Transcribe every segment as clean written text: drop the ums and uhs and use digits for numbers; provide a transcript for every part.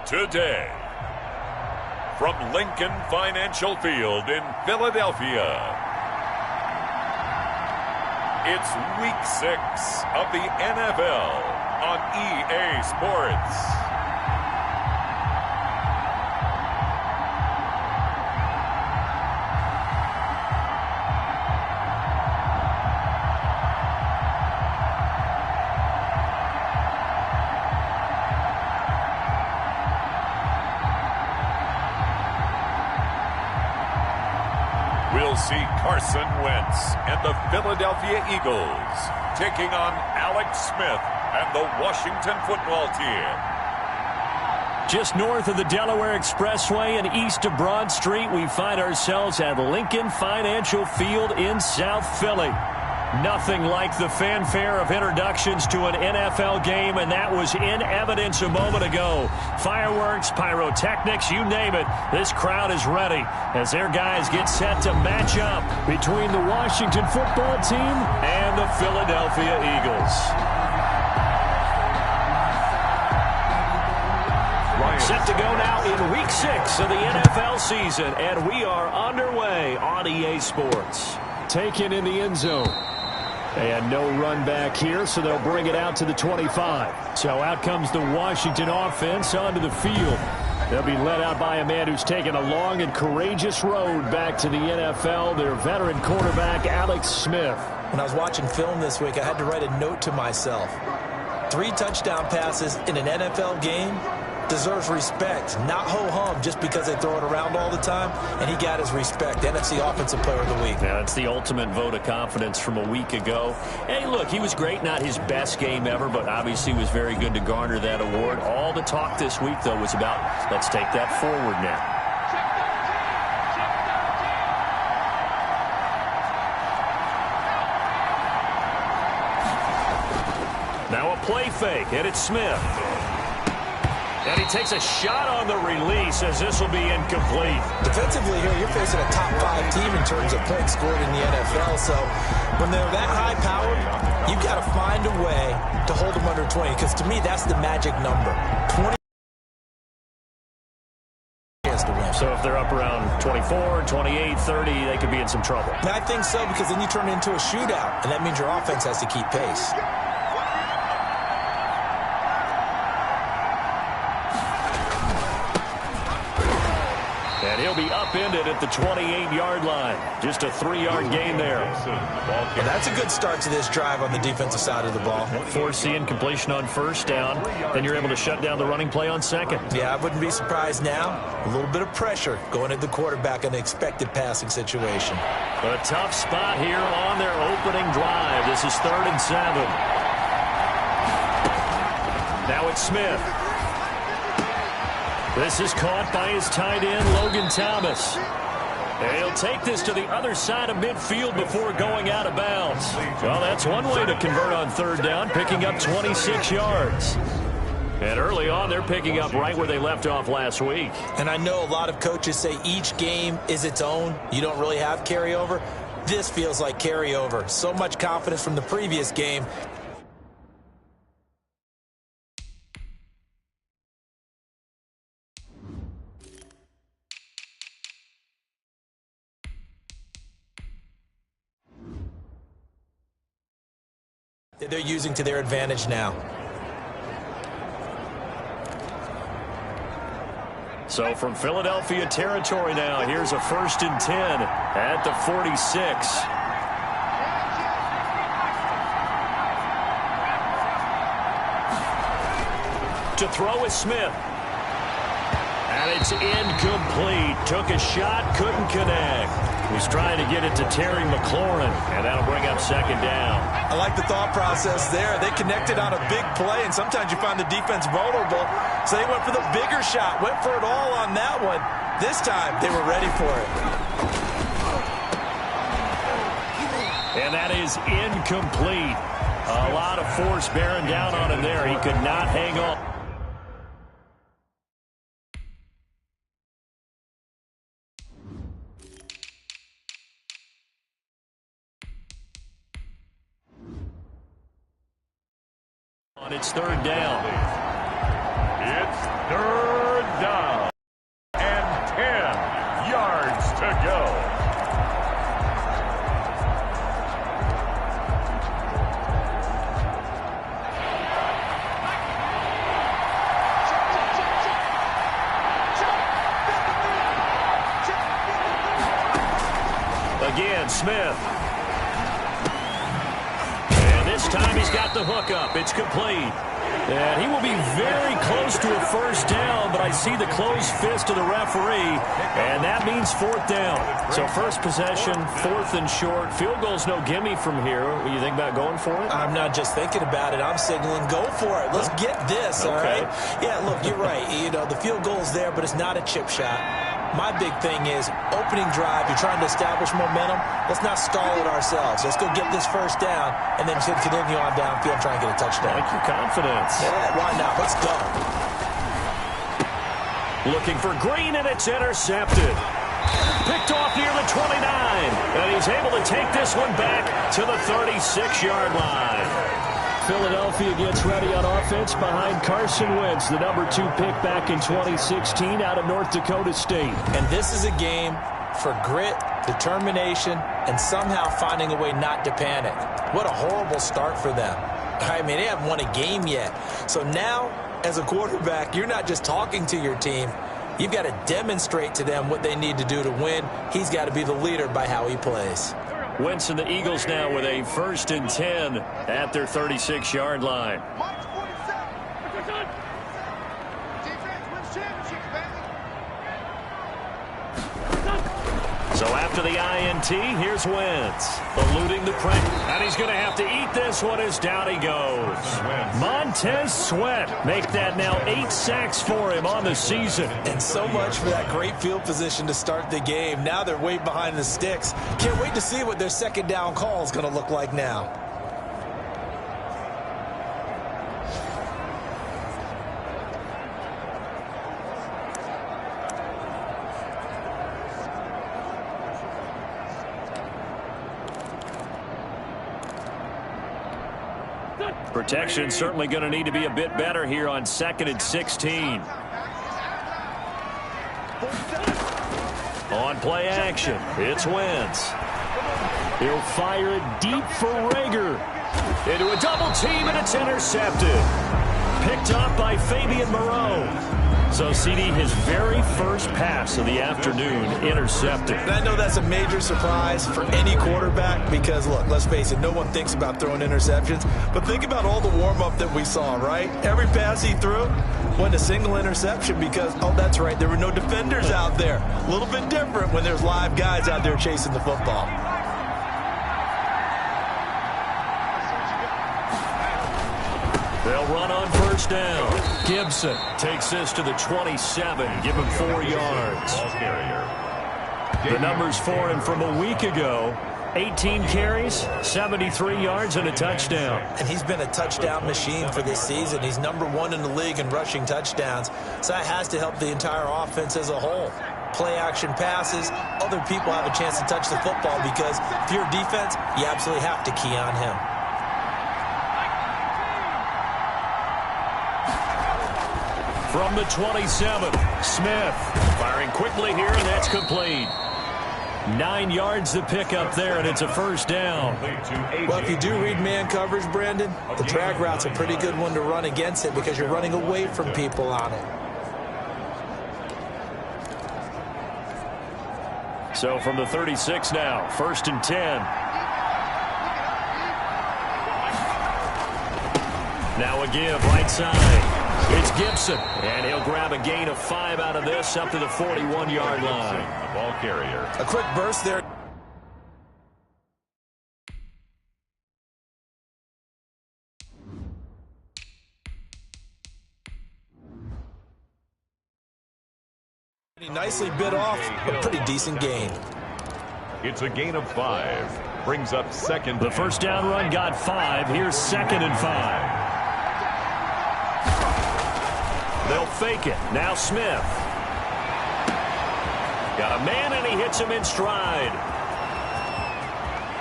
Today, from Lincoln Financial Field in Philadelphia, it's Week 6 of the NFL on EA Sports. We'll see Carson Wentz and the Philadelphia Eagles taking on Alex Smith and the Washington Football Team. Just north of the Delaware Expressway and east of Broad Street, we find ourselves at Lincoln Financial Field in South Philly. Nothing like the fanfare of introductions to an NFL game, and that was in evidence a moment ago. Fireworks, pyrotechnics, you name it. This crowd is ready as their guys get set to match up between the Washington Football Team and the Philadelphia Eagles. Set to go now in Week 6 of the NFL season, and we are underway on EA Sports. Taken in the end zone. And no run back here, so they'll bring it out to the 25. So out comes the Washington offense onto the field. They'll be led out by a man who's taken a long and courageous road back to the NFL, their veteran quarterback, Alex Smith. When I was watching film this week, I had to write a note to myself. 3 touchdown passes in an NFL game deserves respect, not ho-hum just because they throw it around all the time, and he got his respect. NFC Offensive Player of the Week. Yeah, it's the ultimate vote of confidence from a week ago. Hey, look, he was great, not his best game ever, but obviously was very good to garner that award. All the talk this week, though, was about let's take that forward now. Now a play fake, and it's Smith. And he takes a shot on the release as this will be incomplete. Defensively here, you're facing a top 5 team in terms of points scored in the NFL. So when they're that high-powered, you've got to find a way to hold them under 20. Because to me, that's the magic number. 20 to win. So if they're up around 24, 28, 30, they could be in some trouble. And I think so, because then you turn it into a shootout. And that means your offense has to keep pace. And he'll be upended at the 28-yard line. Just a 3-yard gain there. Well, that's a good start to this drive on the defensive side of the ball. Force the incompletion on first down. Then you're able to shut down the running play on second. Yeah, I wouldn't be surprised now. A little bit of pressure going at the quarterback in an expected passing situation. A tough spot here on their opening drive. This is 3rd and 7. Now it's Smith. This is caught by his tight end, Logan Thomas. And he'll take this to the other side of midfield before going out of bounds. Well, that's one way to convert on 3rd down, picking up 26 yards. And early on, they're picking up right where they left off last week. And I know a lot of coaches say each game is its own. You don't really have carryover. This feels like carryover. So much confidence from the previous game. That they're using to their advantage now. So from Philadelphia territory now, here's a 1st and 10 at the 46. To throw is Smith. And it's incomplete. Took a shot, couldn't connect. He's trying to get it to Terry McLaurin, and that'll bring up 2nd down. I like the thought process there. They connected on a big play, and sometimes you find the defense vulnerable. So they went for the bigger shot, went for it all on that one. This time, they were ready for it. And that is incomplete. A lot of force bearing down on him there. He could not hang on. It's 3rd down. It's 3rd down. And 10 yards to go. Again, Smith. And this time he's got the hook up. It's complete. And he will be very close to a first down, but I see the closed fist of the referee, and that means fourth down. So first possession, fourth and short. Field goal's no gimme from here. What do you think about going for it? I'm not just thinking about it. I'm signaling go for it. Let's get this, all right? Yeah, look, you're right. You know, the field goal's there, but it's not a chip shot. My big thing is opening drive. You're trying to establish momentum. Let's not stall it ourselves. Let's go get this first down and then continue on downfield and try and get a touchdown. I like your confidence. Yeah, why not? Let's go. Looking for Green, and it's intercepted. Picked off near the 29. And he's able to take this one back to the 36-yard line. Philadelphia gets ready on offense behind Carson Wentz, the number 2 pick back in 2016 out of North Dakota State. And this is a game for grit, determination, and somehow finding a way not to panic. What a horrible start for them. I mean, they haven't won a game yet. So now, as a quarterback, you're not just talking to your team. You've got to demonstrate to them what they need to do to win. He's got to be the leader by how he plays. Wentz and the Eagles now with a 1st and 10 at their 36-yard line. So after the INT, here's Wentz, eluding the pressure. And he's going to have to eat this one as down he goes. Montez Sweat make that now 8 sacks for him on the season. And so much for that great field position to start the game. Now they're way behind the sticks. Can't wait to see what their second down call is going to look like now. Protection certainly going to need to be a bit better here on 2nd and 16. On play action, it's Wentz. He'll fire it deep for Rager. Into a double team, and it's intercepted. Picked up by Fabian Moreau. So, CD, his very first pass of the afternoon intercepted. And I know that's a major surprise for any quarterback because, look, let's face it, no one thinks about throwing interceptions. But think about all the warm-up that we saw, right? Every pass he threw went a single interception because, oh, that's right, there were no defenders out there. A little bit different when there's live guys out there chasing the football. They'll run on first down. Gibson takes this to the 27. Give him 4 yards. The numbers for him from a week ago. 18 carries, 73 yards, and a touchdown. And he's been a touchdown machine for this season. He's number 1 in the league in rushing touchdowns. So that has to help the entire offense as a whole. Play action passes, other people have a chance to touch the football because if you're defense, you absolutely have to key on him. From the 27, Smith firing quickly here, and that's complete. 9 yards to pick up there, and it's a first down. Well, if you do read man coverage, Brandon, the drag route's a pretty good one to run against it because you're running away from people on it. So from the 36 now, 1st and 10. Now a give, right side. It's Gibson, and he'll grab a gain of 5 out of this up to the 41-yard line. The ball carrier. A quick burst there. He nicely bit off a pretty decent gain. It's a gain of 5. Brings up second. The first down run got 5. Here's 2nd and 5. They'll fake it. Now Smith. Got a man, and he hits him in stride.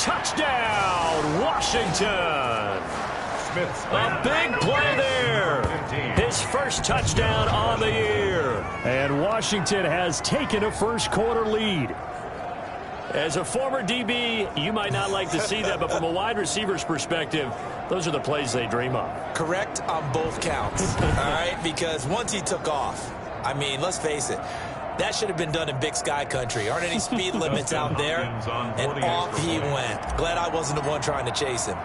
Touchdown, Washington. Smith's A big play there. His his first touchdown on the year. And Washington has taken a first-quarter lead. As a former DB, you might not like to see that, but from a wide receiver's perspective, those are the plays they dream of. Correct on both counts, all right? Because once he took off, I mean, let's face it, that should have been done in Big Sky country. Aren't any speed limits out there? And off he went. Glad I wasn't the one trying to chase him.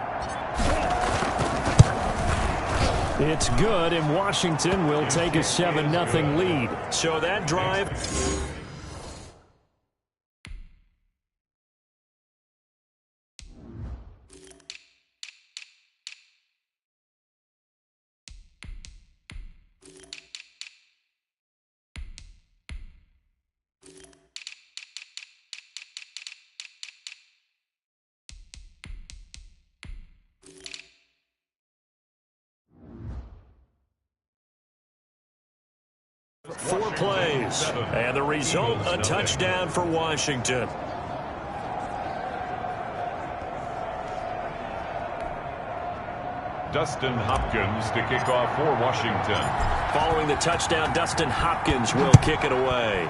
It's good, and Washington will take a 7-0 lead. So that drive... Four plays, and the result, a touchdown for Washington. Dustin Hopkins to kick off for Washington. Following the touchdown, Dustin Hopkins will kick it away.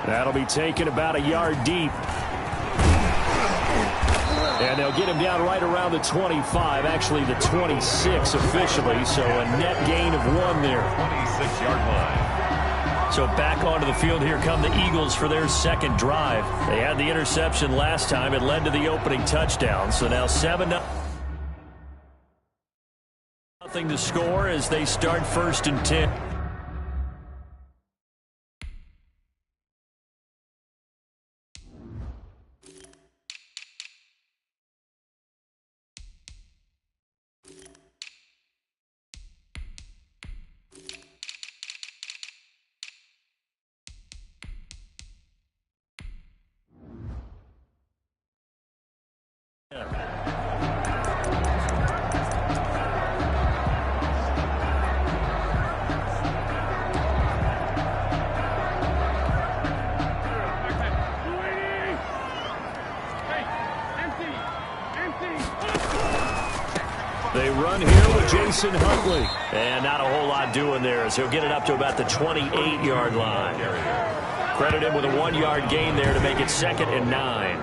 That'll be taken about a yard deep. And they'll get him down right around the 25, actually the 26 officially, so a net gain of 1 there. 26-yard line. So back onto the field, here come the Eagles for their second drive. They had the interception last time. It led to the opening touchdown, so now 7-0 to score as they start 1st and 10. They run here with Jason Huntley. And not a whole lot doing there as he'll get it up to about the 28-yard line. Credit him with a 1-yard gain there to make it 2nd and 9.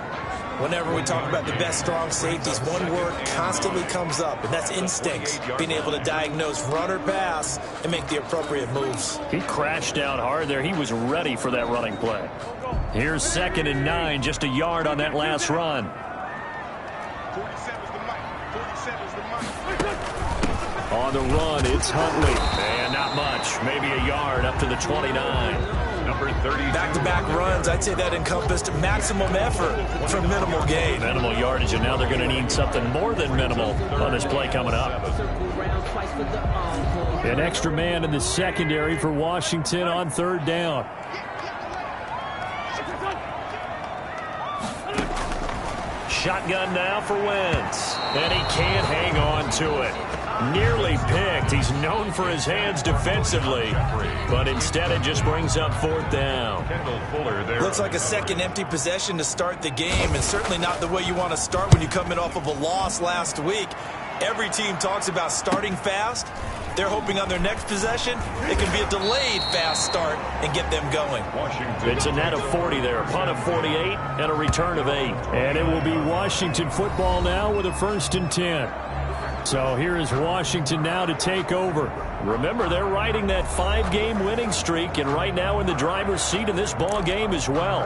Whenever we talk about the best strong safeties, one word constantly comes up, and that's instinct. Being able to diagnose run or pass and make the appropriate moves. He crashed down hard there. He was ready for that running play. Here's 2nd and 9, just a yard on that last run. On the run, it's Huntley. And not much. Maybe a yard up to the 29. Number 30. Back-to-back runs, I'd say that encompassed maximum effort for minimal gain. Minimal yardage, and now they're going to need something more than minimal on this play coming up. An extra man in the secondary for Washington on 3rd down. Shotgun now for Wentz. And he can't hang on to it. Nearly picked. He's known for his hands defensively, but instead it just brings up 4th down. Looks like a second empty possession to start the game, and certainly not the way you want to start when you come in off of a loss last week. Every team talks about starting fast. They're hoping on their next possession it can be a delayed fast start and get them going. It's a net of 40 there, a punt of 48, and a return of 8. And it will be Washington football now with a 1st and 10. So here is Washington now to take over. Remember, they're riding that 5-game winning streak, and right now in the driver's seat in this ball game as well.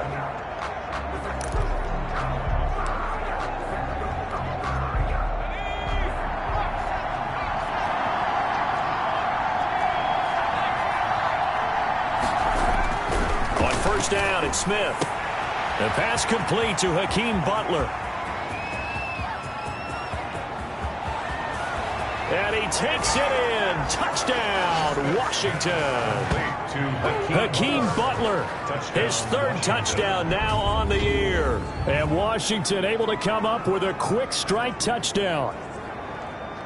On 1st down, it's Smith. The pass complete to Hakeem Butler. And he takes it in. Touchdown, Washington. Hakeem Butler, his 3rd touchdown now on the year. And Washington able to come up with a quick strike touchdown.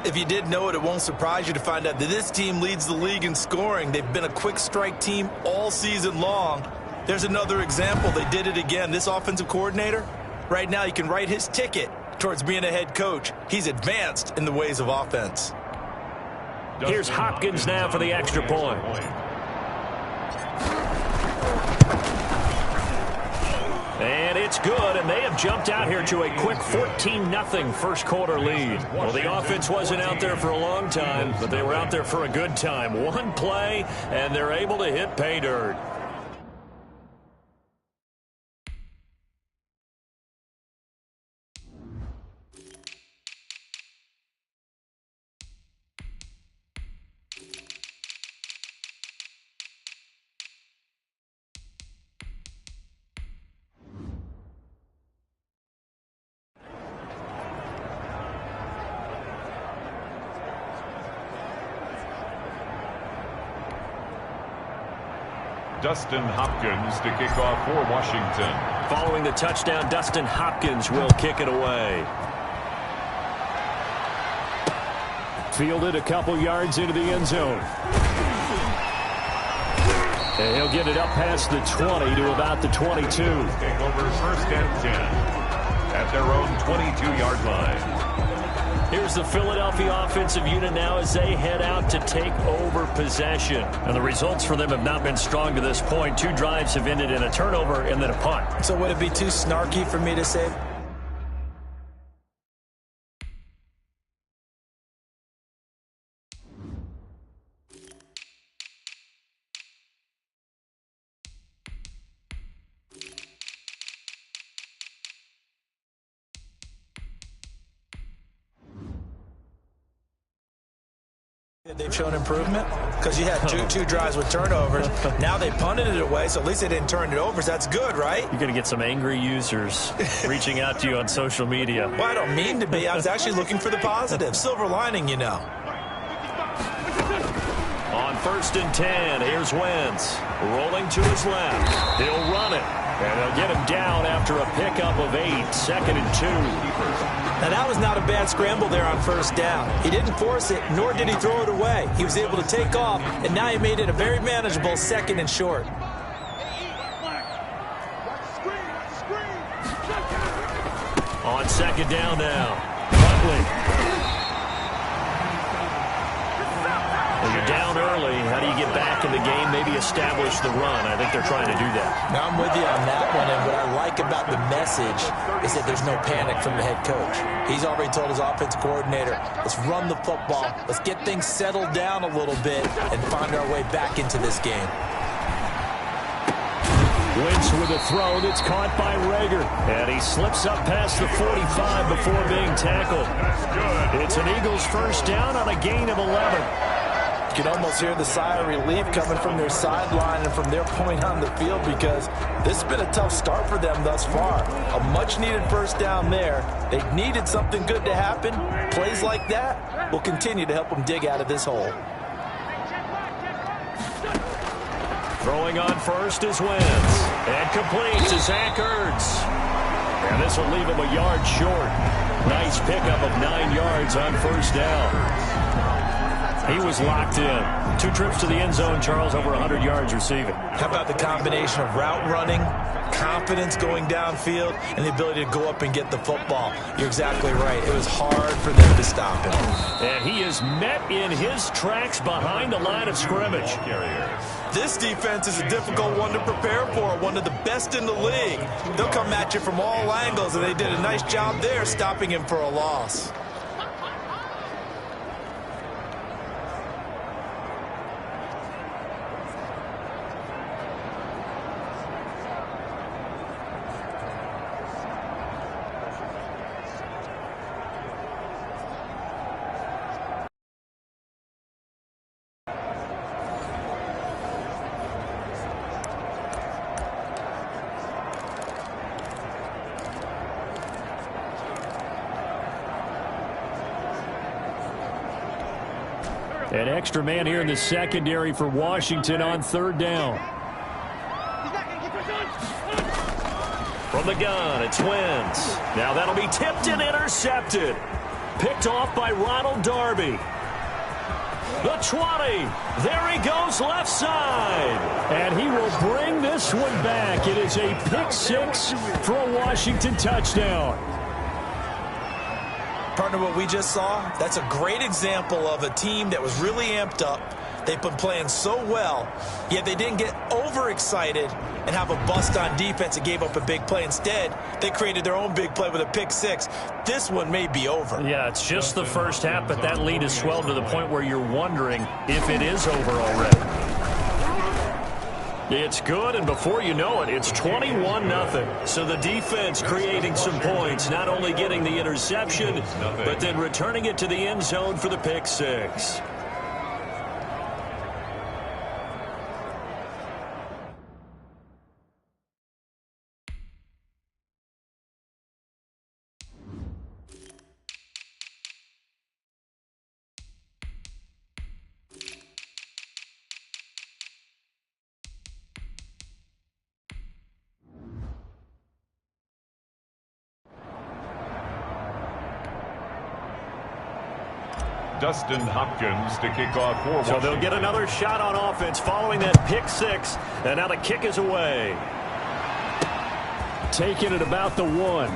If you did know it, it won't surprise you to find out that this team leads the league in scoring. They've been a quick strike team all season long. There's another example. They did it again. This offensive coordinator, right now you can write his ticket towards being a head coach. He's advanced in the ways of offense. Here's Hopkins now for the extra point. And it's good, and they have jumped out here to a quick 14-0 first quarter lead. Well, the offense wasn't out there for a long time, but they were out there for a good time. One play, and they're able to hit pay dirt. Dustin Hopkins to kick off for Washington. Following the touchdown, Dustin Hopkins will kick it away. Fielded a couple yards into the end zone. And he'll get it up past the 20 to about the 22. Take over first and 10 at their own 22-yard line. Here's the Philadelphia offensive unit now as they head out to take over possession. And the results for them have not been strong to this point. 2 drives have ended in a turnover and then a punt. So would it be too snarky for me to say they've shown improvement? Because you had two drives with turnovers. Now they punted it away, so at least they didn't turn it over. So that's good, right? You're going to get some angry users reaching out to you on social media. Well, I don't mean to be. I was actually looking for the positive. Silver lining, you know. On first and 10, here's Wentz. Rolling to his left. He'll run it. And they'll get him down after a pickup of 8. 2nd and 2. Now, that was not a bad scramble there on first down. He didn't force it, nor did he throw it away. He was able to take off, and now he made it a very manageable 2nd and short. On 2nd down now. Huntley. Well, you're down early. How do you get back in the game? Maybe establish the run. I think they're trying to do that. Now, I'm with you on that one, and what I like about the message is that there's no panic from the head coach. He's already told his offense coordinator, let's run the football, let's get things settled down a little bit, and find our way back into this game. Wentz with a throw that's caught by Rager. And he slips up past the 45 before being tackled. It's an Eagles first down on a gain of 11. You can almost hear the sigh of relief coming from their sideline and from their point on the field because this has been a tough start for them thus far. A much-needed first down there. They needed something good to happen. Plays like that will continue to help them dig out of this hole. Throwing on first is Wentz. And complete to Zach Ertz. And this will leave him a yard short. Nice pickup of 9 yards on first down. He was locked in. 2 trips to the end zone, Charles, over 100 yards receiving. How about the combination of route running, confidence going downfield, and the ability to go up and get the football? You're exactly right. It was hard for them to stop him. And he is met in his tracks behind the line of scrimmage. This defense is a difficult one to prepare for, one of the best in the league. They'll come at you from all angles, and they did a nice job there stopping him for a loss. An extra man here in the secondary for Washington on 3rd down. From the gun, it's Wentz. Now that'll be tipped and intercepted. Picked off by Ronald Darby. The 20. There he goes left side. And he will bring this one back. It is a pick 6 for a Washington touchdown. Partner, what we just saw, that's a great example of a team that was really amped up. They've been playing so well, yet they didn't get overexcited and have a bust on defense and gave up a big play. Instead, they created their own big play with a pick six. This one may be over. Yeah, it's just the first half, but that lead has swelled to the point where you're wondering if it is over already. It's good, and before you know it, it's 21-0. So the defense creating some points, not only getting the interception, but then returning it to the end zone for the pick six. Dustin Hopkins to kick off for Washington. So they'll get another shot on offense following that pick six, and now the kick is away. Taking it about the 1.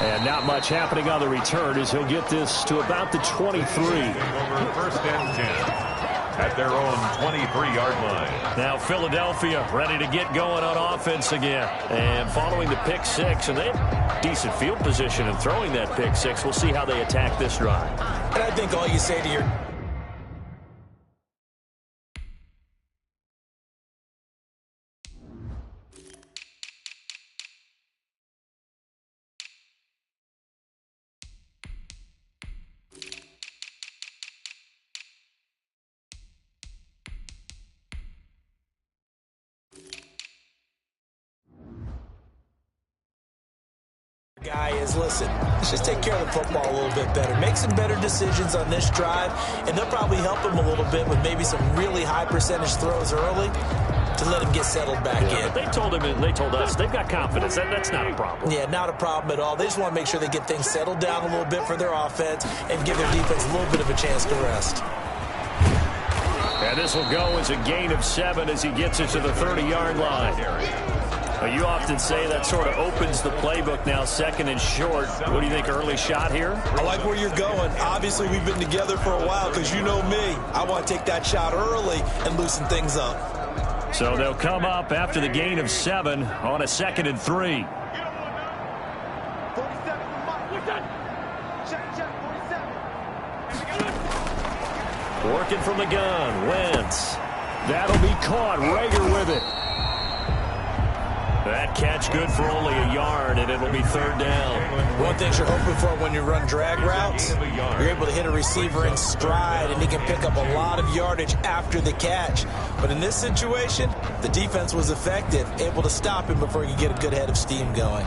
And not much happening on the return as he'll get this to about the 23. Over first and 10 at their own 23-yard line. Now Philadelphia ready to get going on offense again. And following the pick six, and they have decent field position in throwing that pick six. We'll see how they attack this drive. And I think all you say to your guy is, listen, let's just take care of the football a little bit better. Make some better decisions on this drive, and they'll probably help him a little bit with maybe some really high percentage throws early to let him get settled back in. But they told him, and they told us, they've got confidence. That's not a problem. Yeah, not a problem at all. They just want to make sure they get things settled down a little bit for their offense and give their defense a little bit of a chance to rest. And this will go as a gain of 7 as he gets it to the 30-yard line. Well, you often say that sort of opens the playbook now, second and short. What do you think, early shot here? I like where you're going. Obviously, we've been together for a while because you know me. I want to take that shot early and loosen things up. So they'll come up after the gain of 7 on a 2nd and 3. Working from the gun, Wentz. That'll be caught. Rager with it. That catch good for only a yard, and it'll be 3rd down. One thing you're hoping for when you run drag routes, you're able to hit a receiver in stride, and he can pick up a lot of yardage after the catch. But in this situation, the defense was effective, able to stop him before he could get a good head of steam going.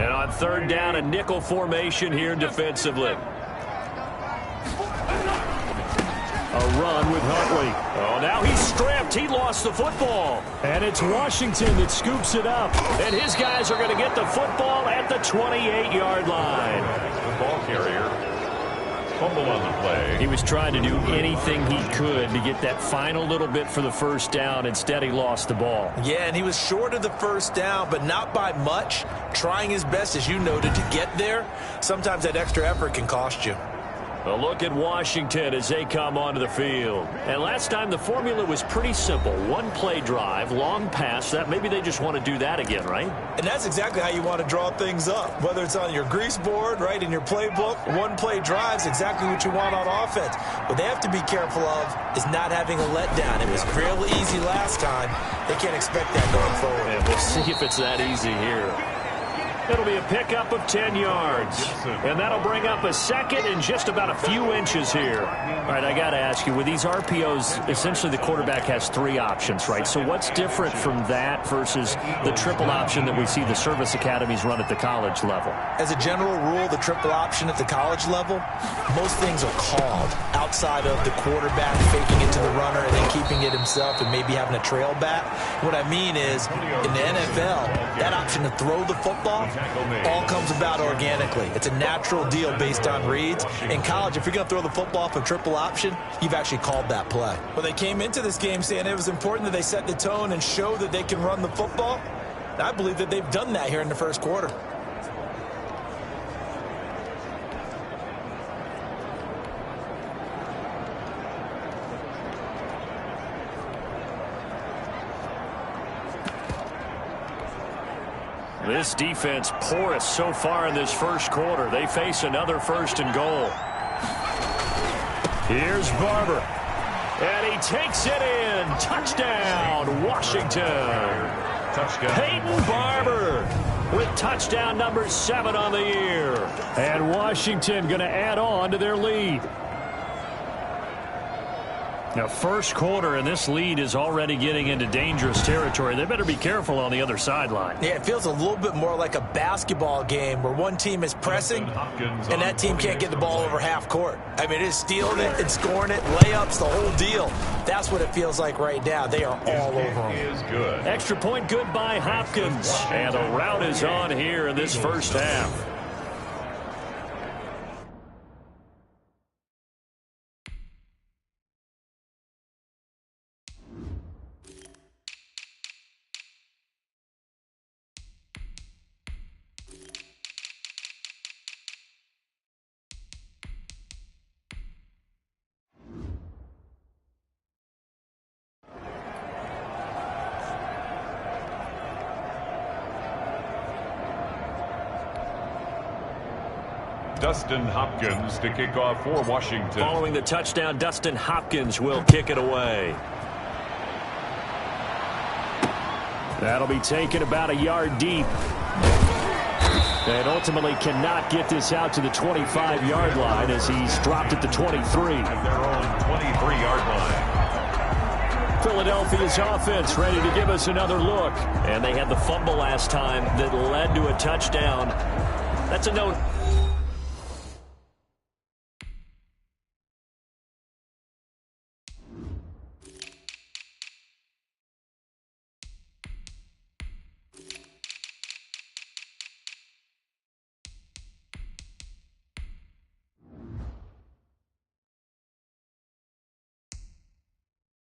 And on 3rd down, a nickel formation here defensively. A run with Huntley. Oh, now he's stripped. He lost the football. And it's Washington that scoops it up. And his guys are going to get the football at the 28-yard line. The ball carrier fumbled on the play. He was trying to do anything he could to get that final little bit for the first down. Instead, he lost the ball. Yeah, and he was short of the first down, but not by much. Trying his best, as you noted, to get there. Sometimes that extra effort can cost you. A look at Washington as they come onto the field. And last time the formula was pretty simple. One-play drive, long pass. That maybe they just want to do that again, right? And that's exactly how you want to draw things up. Whether it's on your grease board, right, in your playbook, one-play drive is exactly what you want on offense. What they have to be careful of is not having a letdown. It was real easy last time. They can't expect that going forward. And we'll see if it's that easy here. It'll be a pickup of 10 yards. And that'll bring up a 2nd and just about a few inches here. All right, I got to ask you, with these RPOs, essentially the quarterback has 3 options, right? So what's different from that versus the triple option that we see the service academies run at the college level? As a general rule, the triple option at the college level, most things are called outside of the quarterback faking it to the runner and then keeping it himself and maybe having a trail back. What I mean is, in the NFL, that option to throw the football all comes about organically. It's a natural deal based on reads. In college, if you're going to throw the football for triple option, you've actually called that play. Well, they came into this game saying it was important that they set the tone and show that they can run the football. And I believe that they've done that here in the first quarter. This defense porous so far in this first quarter. They face another 1st and goal. Here's Barber. And he takes it in. Touchdown, Washington. Touchdown. Peyton Barber with touchdown number 7 on the year. And Washington going to add on to their lead. Now, first quarter, and this lead is already getting into dangerous territory. They better be careful on the other sideline. Yeah, it feels a little bit more like a basketball game where one team is pressing and that team can't get the ball over half court. I mean, it is stealing it and scoring it, layups, the whole deal. That's what it feels like right now. They are all over them. Extra point good by Hopkins. And the rout is on here in this first half. Dustin Hopkins to kick off for Washington. Following the touchdown, Dustin Hopkins will kick it away. That'll be taken about a yard deep. And ultimately cannot get this out to the 25-yard line as he's dropped at the 23. At their own 23-yard line. Philadelphia's offense ready to give us another look. And they had the fumble last time that led to a touchdown. That's a note.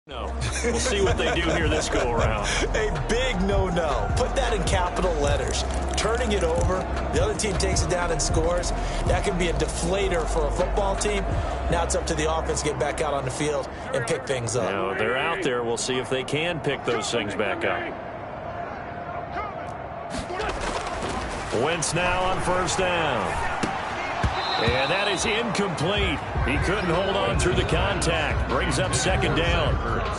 No. We'll see what they do here this go-around. A big no-no. Put that in capital letters. Turning it over, the other team takes it down and scores. That can be a deflator for a football team. Now it's up to the offense to get back out on the field and pick things up. Now, they're out there. We'll see if they can pick those things back up. Wentz now on first down. And that is incomplete. He couldn't hold on through the contact. Brings up second down.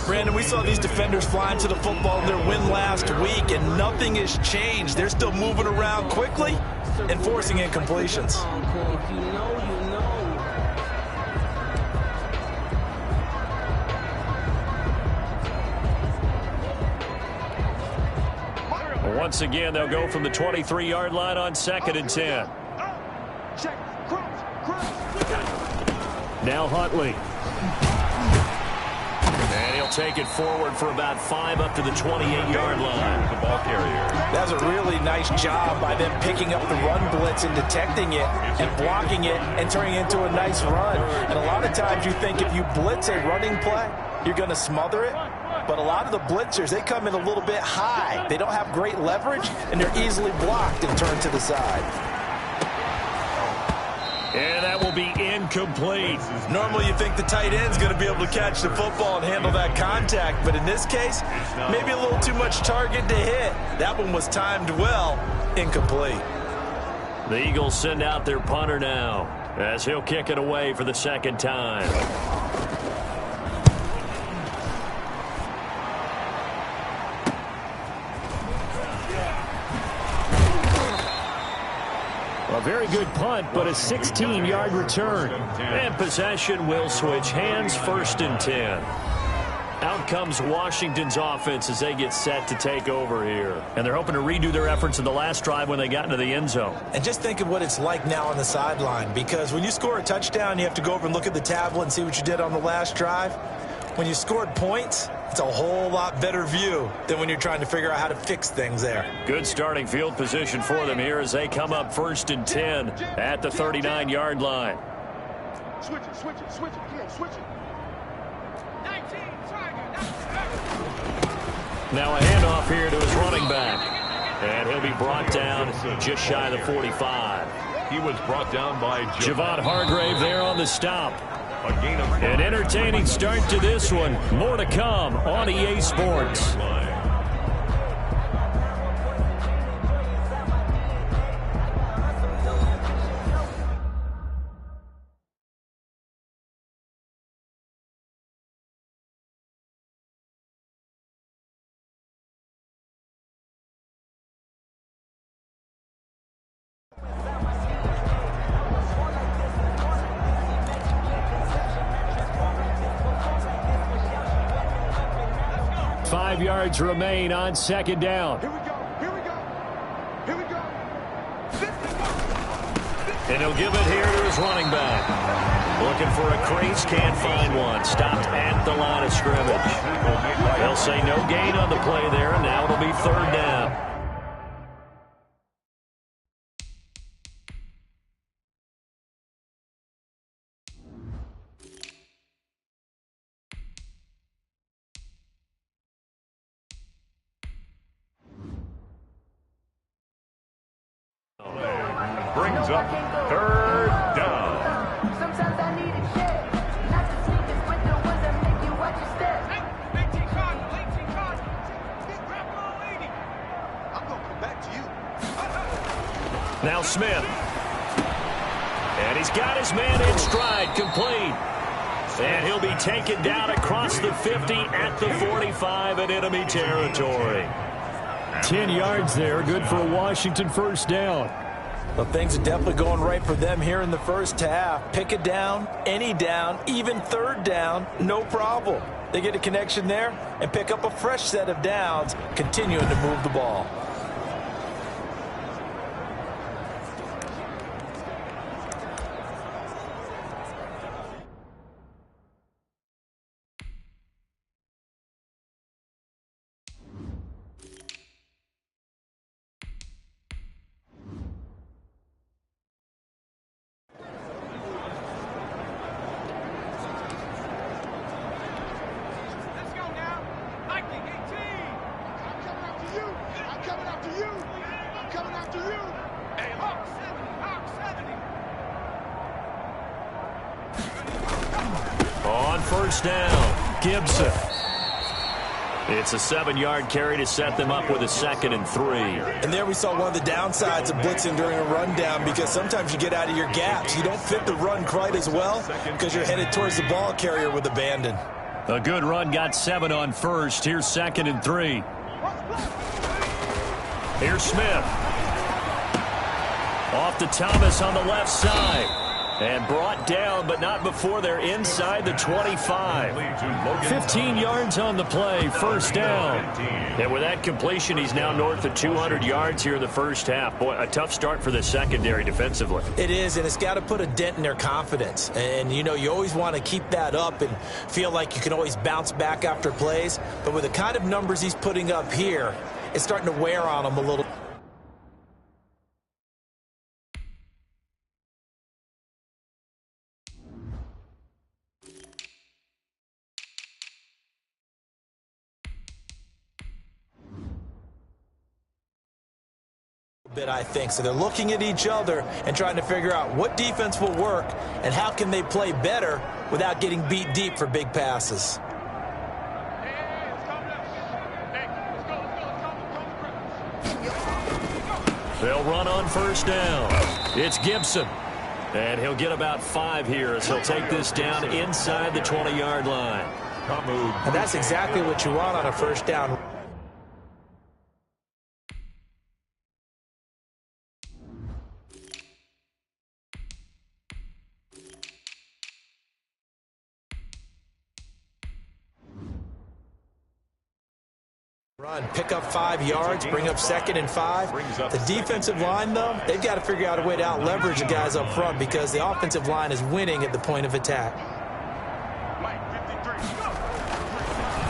Brandon, we saw these defenders flying to the football in their win last week, and nothing has changed. They're still moving around quickly and forcing incompletions. Once again, they'll go from the 23-yard line on 2nd and 10. Now Huntley. And he'll take it forward for about 5 up to the 28-yard line. The ball carrier. That's a really nice job by them picking up the run blitz and detecting it and blocking it and turning it into a nice run. And a lot of times you think if you blitz a running play, you're going to smother it. But a lot of the blitzers, they come in a little bit high. They don't have great leverage, and they're easily blocked and turned to the side. And that will be incomplete. Normally you think the tight end's going to be able to catch the football and handle that contact, but in this case, maybe a little too much target to hit. That one was timed well, incomplete. The Eagles send out their punter now as he'll kick it away for the second time. A very good punt, but a 16-yard return. And possession will switch hands, 1st and 10. Out comes Washington's offense as they get set to take over here. And they're hoping to redo their efforts in the last drive when they got into the end zone. And just think of what it's like now on the sideline, because when you score a touchdown, you have to go over and look at the tablet and see what you did on the last drive. When you scored points, it's a whole lot better view than when you're trying to figure out how to fix things there. Good starting field position for them here as they come up 1st and 10 at the 39-yard line. Switch it. Come on, switch it. 19, now a handoff here to his running back. And he'll be brought down just shy of the 45. He was brought down by Javon Hargrave there on the stop. An entertaining start to this one. More to come on EA Sports. Yards remain on 2nd down. Here we go. And he'll give it here to his running back. Looking for a crease, can't find one. Stopped at the line of scrimmage. They'll say no gain on the play there, and now it'll be 3rd down. Brings up 3rd down. Sometimes I need a check. Not the sneakers, but the ones that make you watch your step. Late card. Grab my lady. I'm going to come back to you. Now Smith. And he's got his man in stride, complete. And he'll be taken down across the 50 at the 45 in enemy territory. 10 yards there, good for a Washington 1st down. Well, things are definitely going right for them here in the first half. Pick it down, any down, even 3rd down, no problem. They get a connection there and pick up a fresh set of downs, continuing to move the ball. Down, Gibson. It's a 7-yard carry to set them up with a 2nd and 3. And there we saw one of the downsides of blitzing during a rundown, because sometimes you get out of your gaps. You don't fit the run quite as well because you're headed towards the ball carrier with abandon. A good run got 7 on 1st. Here's 2nd and 3. Here's Smith. Off to Thomas on the left side. And brought down, but not before they're inside the 25. 15 yards on the play, 1st down. And with that completion, he's now north of 200 yards here in the first half. Boy, a tough start for the secondary defensively. It is, and it's got to put a dent in their confidence. And, you know, you always want to keep that up and feel like you can always bounce back after plays. But with the kind of numbers he's putting up here, it's starting to wear on him a little. Bit, I think. So they're looking at each other and trying to figure out what defense will work and how can they play better without getting beat deep for big passes. They'll run on 1st down. It's Gibson. And he'll get about 5 here as he'll take this down inside the 20-yard line. And that's exactly what you want on a 1st down. Run, pick up 5 yards, bring up 2nd and 5. The defensive line, though, they've got to figure out a way to out-leverage the guys up front because the offensive line is winning at the point of attack.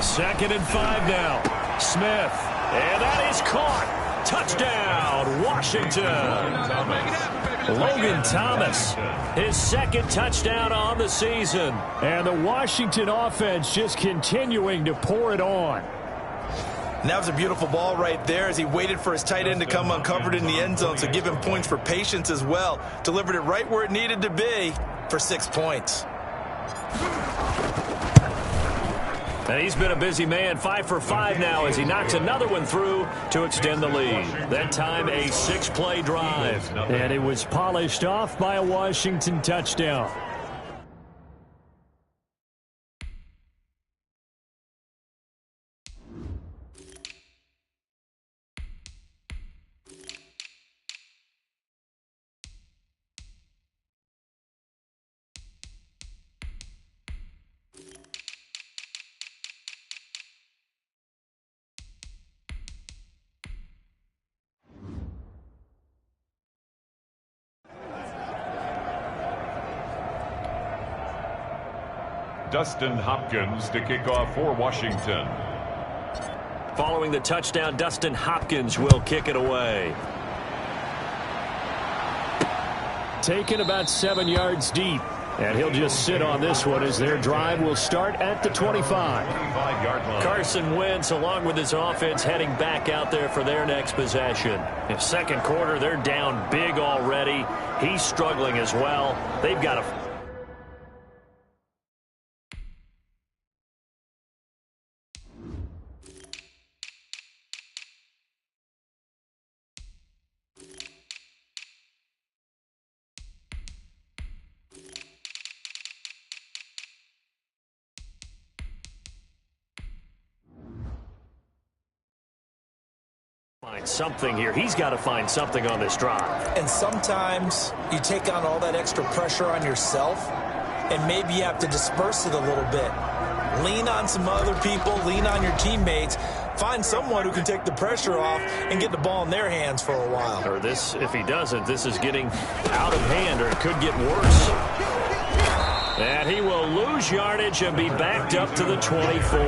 2nd and 5 now. Smith. And that is caught. Touchdown, Washington. Logan Thomas, his 2nd touchdown on the season. And the Washington offense just continuing to pour it on. And that was a beautiful ball right there as he waited for his tight end to come uncovered in the end zone, so give him points for patience as well. Delivered it right where it needed to be for 6 points. And he's been a busy man, 5 for 5 now as he knocks another one through to extend the lead. That time a 6-play drive. And it was polished off by a Washington touchdown. Dustin Hopkins to kick off for Washington. Following the touchdown, Dustin Hopkins will kick it away. Taken about 7 yards deep. And he'll just sit on this one as their drive will start at the 25. 25-yard line. Carson Wentz, along with his offense, heading back out there for their next possession. In 2nd quarter, they're down big already. He's struggling as well. They've got to find something here. He's got to find something on this drive. And sometimes you take on all that extra pressure on yourself, and maybe you have to disperse it a little bit. Lean on some other people, lean on your teammates, find someone who can take the pressure off and get the ball in their hands for a while. Or this, if he doesn't, this is getting out of hand, or it could get worse. And he will lose yardage and be backed up to the 24.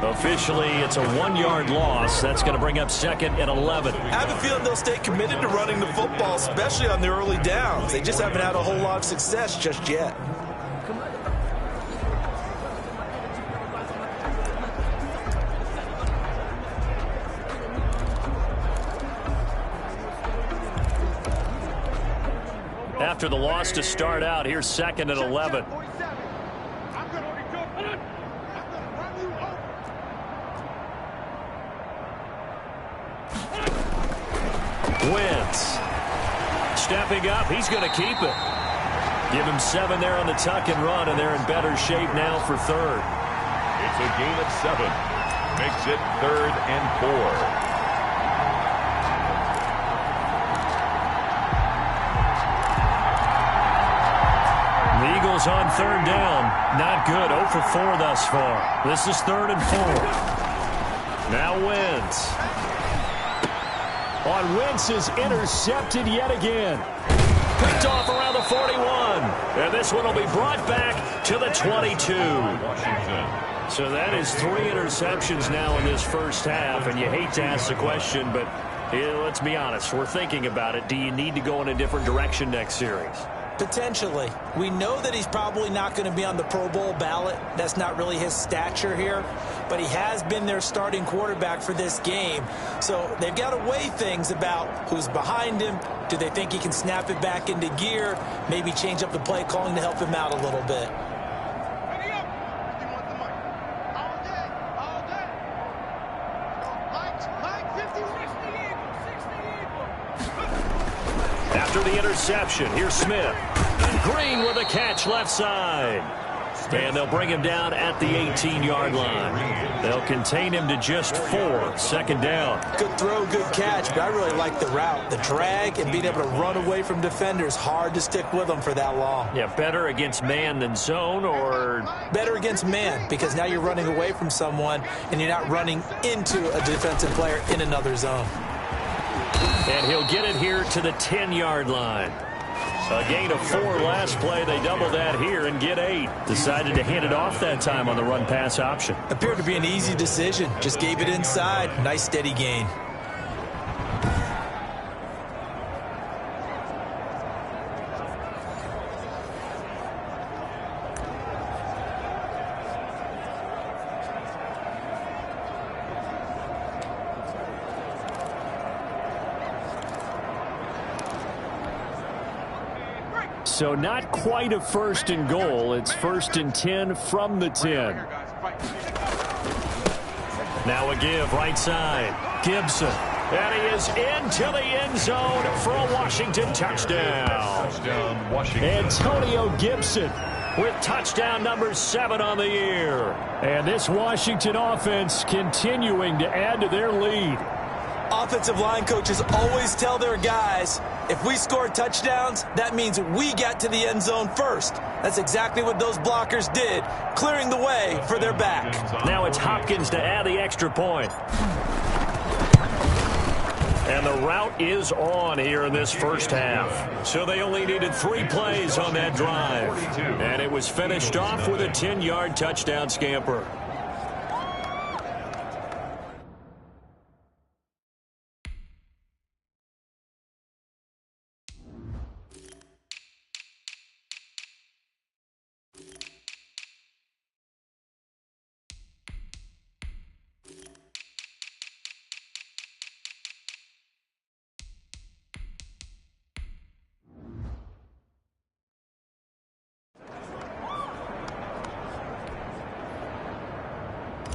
Officially, it's a 1-yard loss. That's going to bring up 2nd and 11. I have a feeling they'll stay committed to running the football, especially on the early downs. They just haven't had a whole lot of success just yet. After the loss to start out, here's 2nd and 11. Wentz stepping up. He's going to keep it. Give him 7 there on the tuck and run, and they're in better shape now for 3rd. It's a gain of 7. Makes it 3rd and 4. The Eagles on 3rd down. Not good. 0 for 4 thus far. This is 3rd and 4. Now Wentz. On Wentz is intercepted yet again. Picked off around the 41. And this one will be brought back to the 22. Washington. So that is 3 interceptions now in this first half. And you hate to ask the question, but let's be honest. We're thinking about it. Do you need to go in a different direction next series? Potentially. We know that he's probably not going to be on the Pro Bowl ballot. That's not really his stature here. But he has been their starting quarterback for this game. So they've got to weigh things about who's behind him. Do they think he can snap it back into gear? Maybe change up the play calling to help him out a little bit. After the interception, here's Smith. Green with a catch left side. And they'll bring him down at the 18-yard line. They'll contain him to just 4. 2nd down. Good throw, good catch, but I really like the route. The drag and being able to run away from defenders. Hard to stick with them for that long. Yeah, better against man than zone, or? Better against man, because now you're running away from someone and you're not running into a defensive player in another zone. And he'll get it here to the 10-yard line. A gain of 4 last play. They double that here and get 8. Decided to hand it off that time on the run-pass option. Appeared to be an easy decision. Just gave it inside. Nice steady gain. So not quite a first and goal. It's first and 10 from the 10. Now a give right side. Gibson. And he is into the end zone for a Washington touchdown. Antonio Gibson With touchdown number 7 on the year. And this Washington offense continuing to add to their lead. Offensive line coaches always tell their guys, if we score touchdowns, that means we got to the end zone first. That's exactly what those blockers did, clearing the way for their back. Now it's Hopkins to add the extra point. And the route is on here in this first half. So they only needed 3 plays on that drive. And it was finished off with a 10-yard touchdown scamper.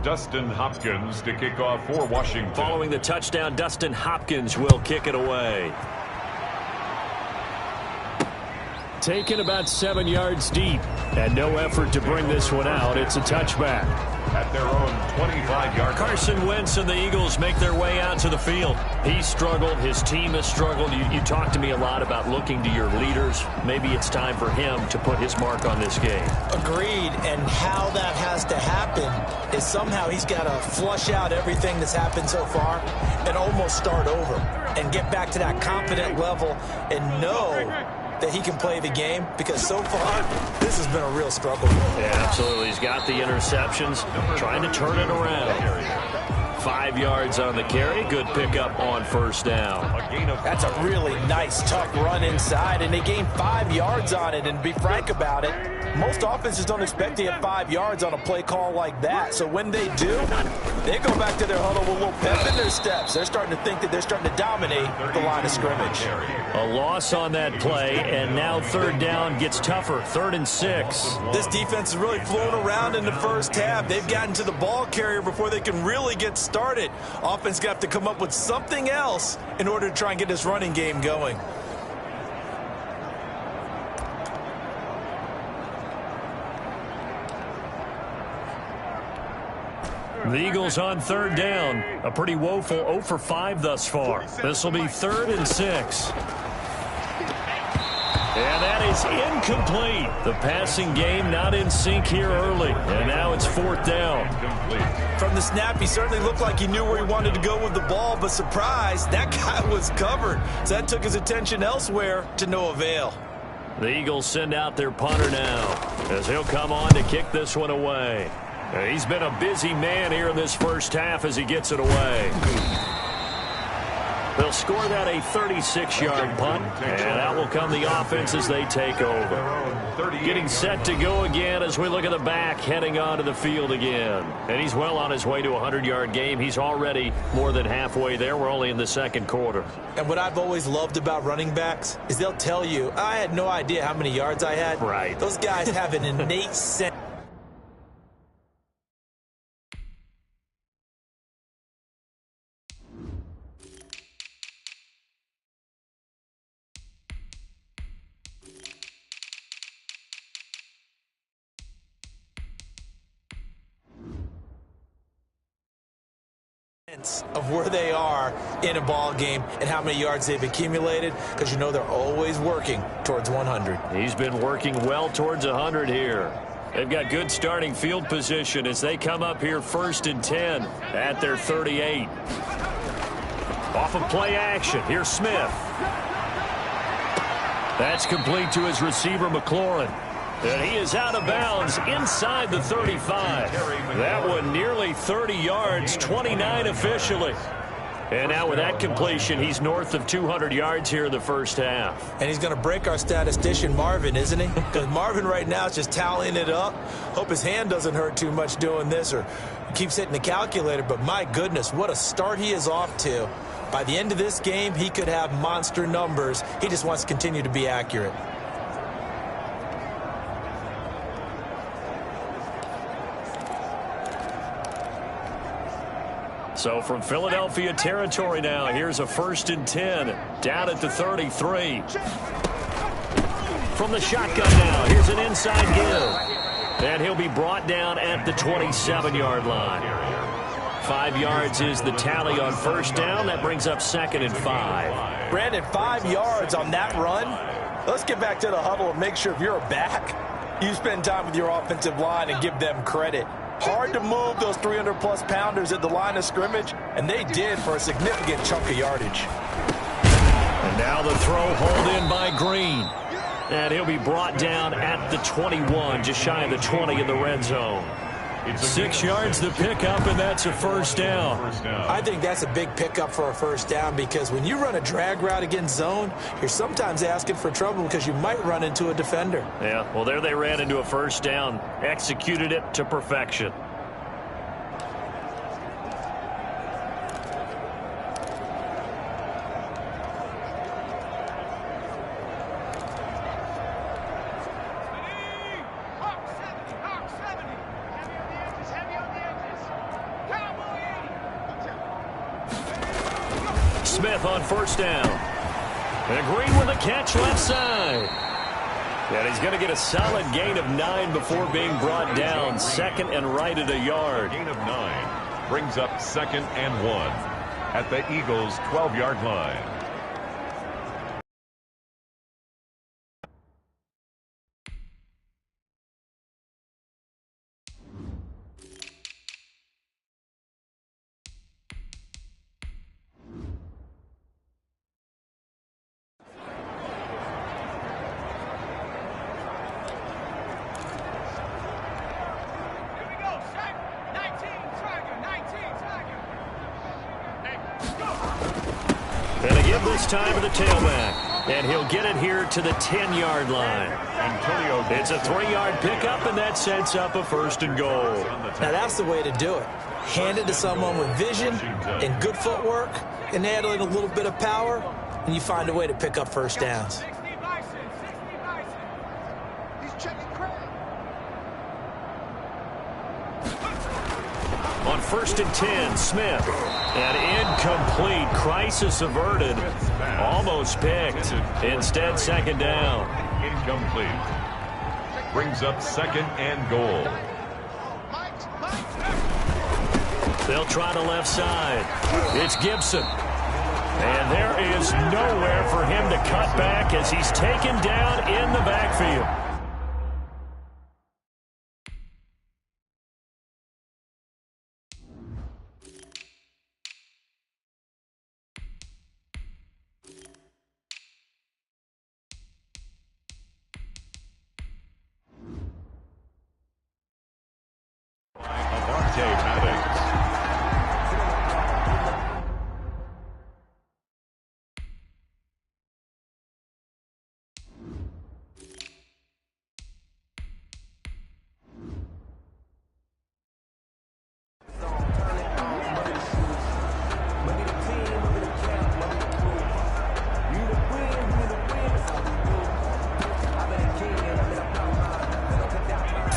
Dustin Hopkins to kick off for Washington. Following the touchdown, Dustin Hopkins will kick it away. Taken about 7 yards deep. And no effort to bring this one out. It's a touchback. At their own 25-yard. Carson Wentz and the Eagles make their way out to the field. He struggled. His team has struggled. You talked to me a lot about looking to your leaders. Maybe it's time for him to put his mark on this game. Agreed. And how that has to happen is somehow he's got to flush out everything that's happened so far and almost start over and get back to that confident level and know that he can play the game, because so far this has been a real struggle. Yeah, absolutely. He's got the interceptions, trying to turn it around. 5 yards on the carry. Good pickup on first down. That's a really nice, tough run inside, and they gained 5 yards on it. And to be frank about it, most offenses don't expect to get 5 yards on a play call like that. So when they do, they go back to their huddle with a little pep in their steps. They're starting to think that they're starting to dominate the line of scrimmage. A loss on that play, and now third down gets tougher. 3rd and 6. This defense is really flown around in the first half. They've gotten to the ball carrier before they can really get started. Offense got to come up with something else in order to try and get this running game going. The Eagles on 3rd down. A pretty woeful 0 for 5 thus far. This will be 3rd and 6. And that is incomplete. The passing game not in sync here early. And now it's 4th down. From the snap, he certainly looked like he knew where he wanted to go with the ball, but surprise, that guy was covered. So that took his attention elsewhere to no avail. The Eagles send out their punter now, as he'll come on to kick this one away. He's been a busy man here in this first half as he gets it away. They'll score that a 36-yard punt, and out will come the offense as they take over. Getting set to go again as we look at the back, heading onto the field again. And he's well on his way to a 100-yard game. He's already more than halfway there. We're only in the 2nd quarter. And what I've always loved about running backs is they'll tell you, I had no idea how many yards I had. Right. Those guys have an innate sense. Of where they are in a ball game and how many yards they've accumulated, because you know they're always working towards 100. He's been working well towards 100 here. They've got good starting field position as they come up here 1st and 10 at their 38. Off of play action, here's Smith. That's complete to his receiver, McLaurin. And he is out of bounds inside the 35. That one nearly 30 yards, 29 officially. And now with that completion, he's north of 200 yards here in the first half. And he's going to break our statistician, Marvin, isn't he? Because Marvin right now is just tallying it up. Hope his hand doesn't hurt too much doing this or keeps hitting the calculator. But my goodness, what a start he is off to. By the end of this game, he could have monster numbers. He just wants to continue to be accurate. So from Philadelphia territory now, here's a 1st and 10 down at the 33. From the shotgun now, here's an inside give. And he'll be brought down at the 27-yard line. 5 yards is the tally on first down. That brings up 2nd and 5. Brandon, 5 yards on that run. Let's get back to the huddle and make sure if you're a back, you spend time with your offensive line and give them credit. Hard to move those 300-plus pounders at the line of scrimmage, and they did for a significant chunk of yardage. And now the throw hauled in by Green. And he'll be brought down at the 21, just shy of the 20 in the red zone. 6 yards the pickup, and that's a first down. I think that's a big pickup for a first down because when you run a drag route against zone, you're sometimes asking for trouble because you might run into a defender. Yeah, well, there they ran into a first down, executed it to perfection. Smith on first down. And Green with a catch left side. And he's going to get a solid gain of 9 before being brought down. 2nd and right at a yard. Gain of 9 brings up 2nd and 1 at the Eagles' 12-yard line. This time to the tailback, and he'll get it here to the 10-yard line. It's a 3-yard pickup, and that sets up a 1st and goal. Now that's the way to do it. Hand it to someone with vision and good footwork, and add in a little bit of power, and you find a way to pick up first downs. On 1st and 10, Smith. And incomplete. Crisis averted. Almost picked. Instead, 2nd down. Incomplete. Brings up 2nd and goal. They'll try the left side. It's Gibson. And there is nowhere for him to cut back as he's taken down in the backfield.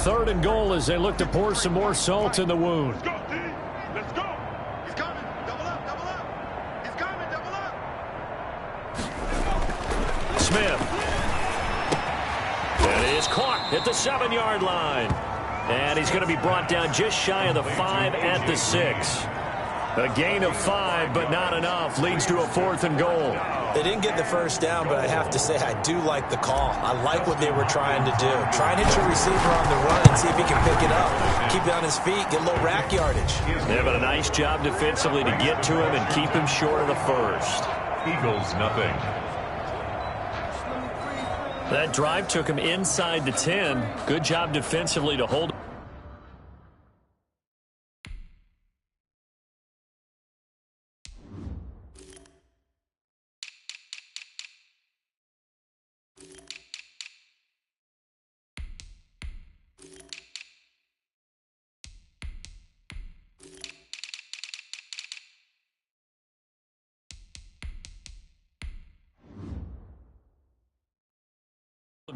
Third and goal as they look to pour some more salt in the wound. Let's go, D. Let's go. He's coming. Double up, double up. He's coming, double up. Smith. And it is caught at the 7-yard line. And he's going to be brought down just shy of the 5 at the 6. A gain of 5, but not enough. Leads to a 4th and goal. They didn't get the first down, but I have to say I do like the call. I like what they were trying to do. Try and hit your receiver on the run and see if he can pick it up. Keep it on his feet, get a little rack yardage. They've done a nice job defensively to get to him and keep him short of the first. Eagles, nothing. That drive took him inside the 10. Good job defensively to hold.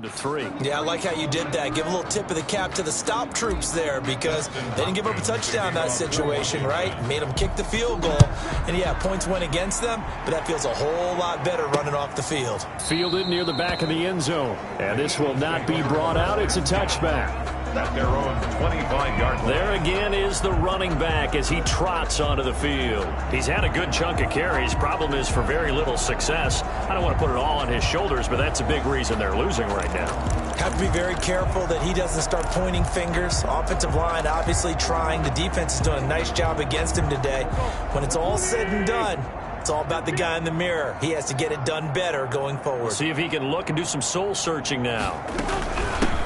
To 3. Yeah, I like how you did that. Give a little tip of the cap to the stop troops there because they didn't give up a touchdown in that situation, right? Made them kick the field goal. And, yeah, points went against them, but that feels a whole lot better running off the field. Fielded near the back of the end zone. And this will not be brought out. It's a touchback. At their own 25-yard line. There again is the running back as he trots onto the field. He's had a good chunk of carries. Problem is for very little success. I don't want to put it all on his shoulders, but that's a big reason they're losing right now. Have to be very careful that he doesn't start pointing fingers. Offensive line obviously trying. The defense has done a nice job against him today. When it's all said and done, it's all about the guy in the mirror. He has to get it done better going forward. We'll see if he can look and do some soul searching now.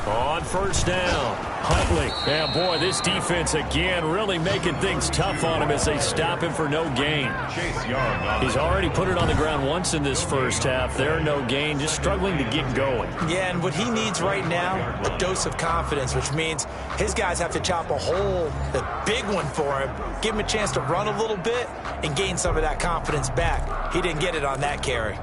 On first down, Huntley. Yeah, boy, this defense again really making things tough on him as they stop him for no gain. Chase Young. He's already put it on the ground once in this first half. They're no gain, just struggling to get going. Yeah, and what he needs right now, a dose of confidence, which means his guys have to chop a hole, a big one for him, give him a chance to run a little bit and gain some of that confidence back. He didn't get it on that carry.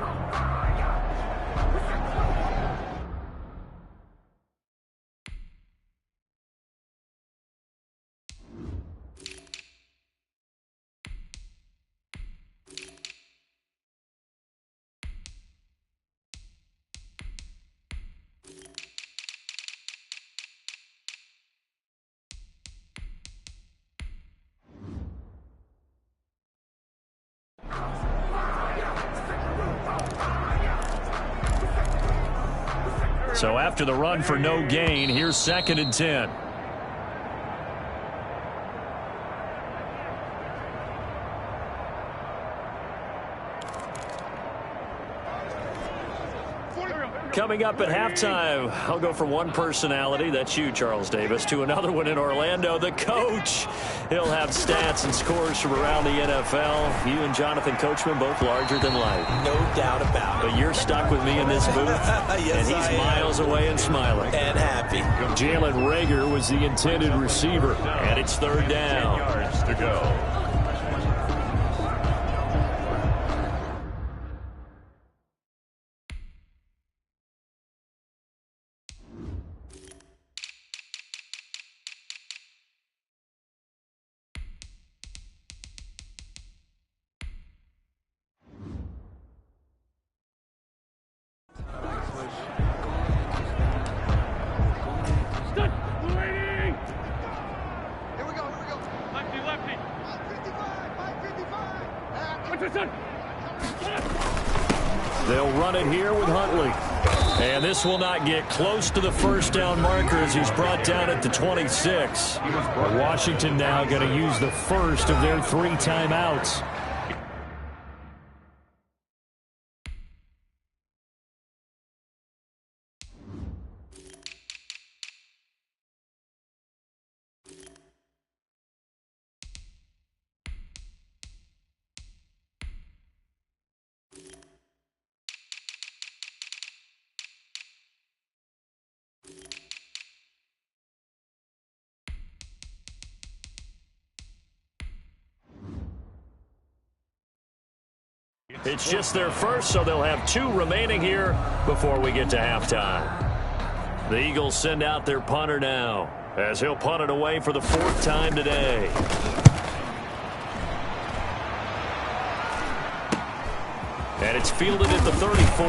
So after the run for no gain, here's 2nd and 10. Coming up at halftime, I'll go from one personality, that's you, Charles Davis, to another one in Orlando, the coach. He'll have stats and scores from around the NFL. You and Jonathan Coachman both larger than life. No doubt about it. But you're stuck with me in this booth, yes, and he's miles away and smiling. And happy. Jalen Reagor was the intended receiver. And it's 3rd down. 10 yards to go. They'll run it here with Huntley. And this will not get close to the first down marker as he's brought down at the 26. Washington now going to use the first of their 3 timeouts. It's just their first, so they'll have 2 remaining here before we get to halftime. The Eagles send out their punter now as he'll punt it away for the 4th time today. And it's fielded at the 34.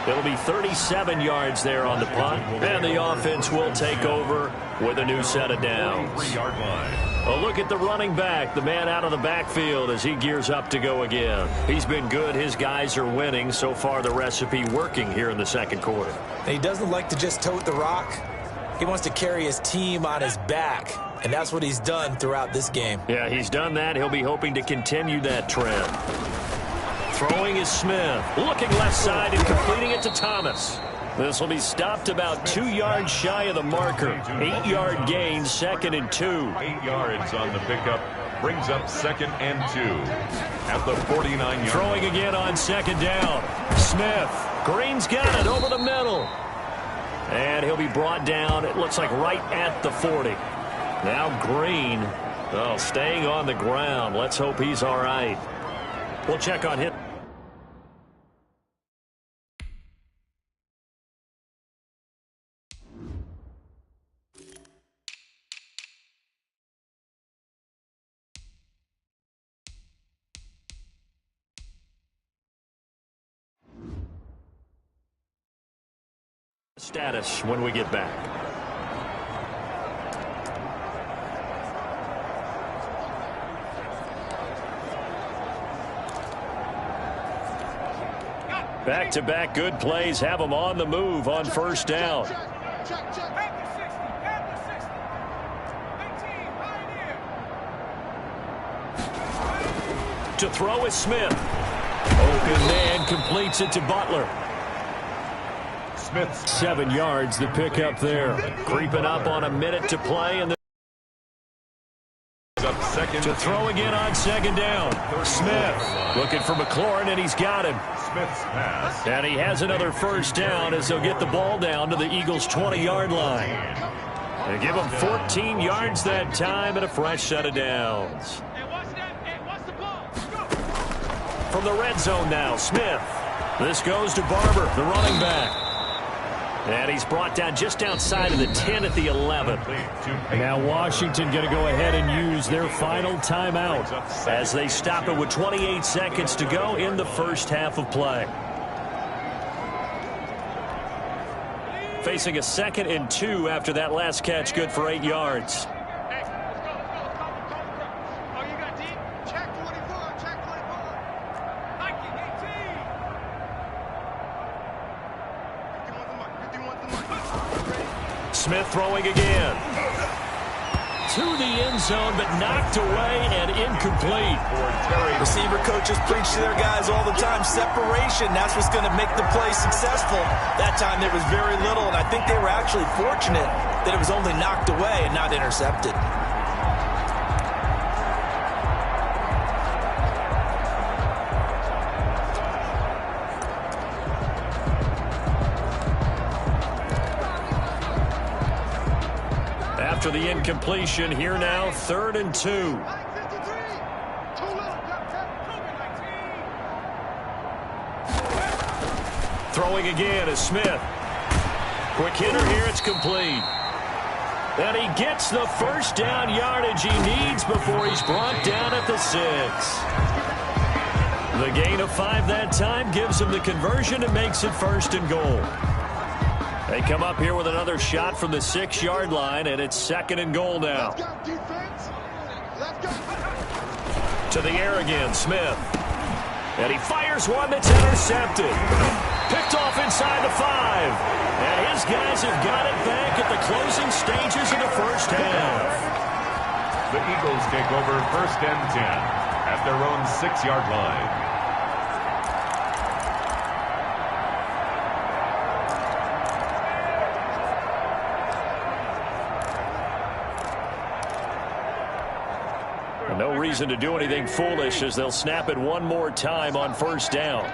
It'll be 37 yards there on the punt, and the offense will take over with a new set of downs. 3-yard line. A look at the running back, the man out of the backfield as he gears up to go again. He's been good. His guys are winning. So far, the recipe working here in the 2nd quarter. And he doesn't like to just tote the rock. He wants to carry his team on his back, and that's what he's done throughout this game. Yeah, he's done that. He'll be hoping to continue that trend. Throwing is Smith. Looking left side and completing it to Thomas. This will be stopped about 2 yards shy of the marker. 8-yard gain, 2nd and 2. 8 yards on the pickup. Brings up 2nd and 2 at the 49-yard. Throwing again on 2nd down. Smith. Green's got it over the middle. And he'll be brought down, it looks like right at the 40. Now Green, staying on the ground. Let's hope he's all right. We'll check on him. Status when we get back. Back-to-back good plays have them on the move on first down. To throw is Smith. Open man completes it to Butler. 7 yards, the pickup there. Creeping up on a minute to play. And to throw again on 2nd down. Smith looking for McLaurin, and he's got him. Smith's pass. And he has another first down as they'll get the ball down to the Eagles' 20-yard line. They give them 14 yards that time and a fresh set of downs. From the red zone now, Smith. This goes to Barber, the running back. And he's brought down just outside of the 10 at the 11. Now Washington going to go ahead and use their final timeout as they stop it with 28 seconds to go in the first half of play. Facing a 2nd and 2 after that last catch, good for 8 yards. Smith throwing again. To the end zone, but knocked away and incomplete. Receiver coaches preach to their guys all the time. Separation, that's what's going to make the play successful. That time there was very little, and I think they were actually fortunate that it was only knocked away and not intercepted. After the incompletion, here now, 3rd and 2. Throwing again is Smith. Quick hitter here, it's complete. And he gets the first down yardage he needs before he's brought down at the 6. The gain of 5 that time gives him the conversion and makes it 1st and goal. They come up here with another shot from the 6-yard line, and it's 2nd and goal now. To the air again, Smith. And he fires one that's intercepted. Picked off inside the 5. And his guys have got it back at the closing stages of the first half. The Eagles take over 1st and 10 at their own 6-yard line. No reason to do anything foolish as they'll snap it one more time on first down.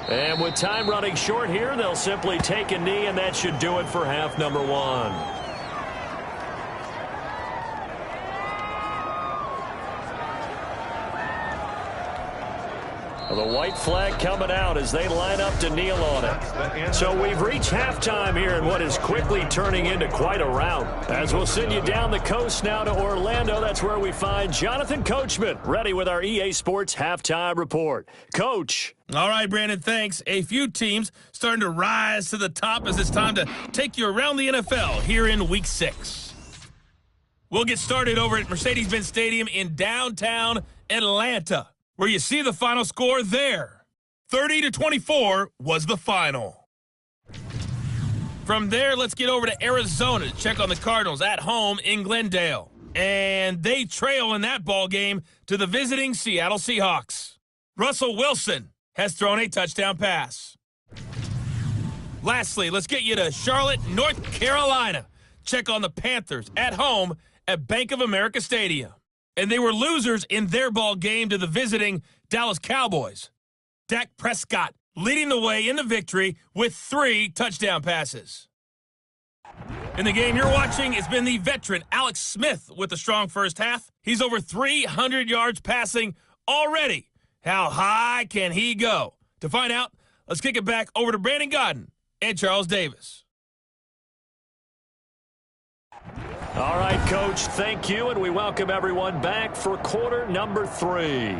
And with time running short here, they'll simply take a knee, and that should do it for half number 1. The white flag coming out as they line up to kneel on it. So we've reached halftime here in what is quickly turning into quite a rout. As we'll send you down the coast now to Orlando, that's where we find Jonathan Coachman, ready with our EA Sports Halftime Report. Coach. All right, Brandon, thanks. A few teams starting to rise to the top as it's time to take you around the NFL here in Week 6. We'll get started over at Mercedes-Benz Stadium in downtown Atlanta, where you see the final score there. 30-24 was the final. From there, let's get over to Arizona to check on the Cardinals at home in Glendale. And they trail in that ball game to the visiting Seattle Seahawks. Russell Wilson has thrown a touchdown pass. Lastly, let's get you to Charlotte, North Carolina. Check on the Panthers at home at Bank of America Stadium. And they were losers in their ball game to the visiting Dallas Cowboys. Dak Prescott leading the way in the victory with 3 touchdown passes. In the game you're watching, it's been the veteran Alex Smith with a strong first half. He's over 300 yards passing already. How high can he go? To find out, let's kick it back over to Brandon Godden and Charles Davis. All right, Coach, thank you, and we welcome everyone back for quarter number 3.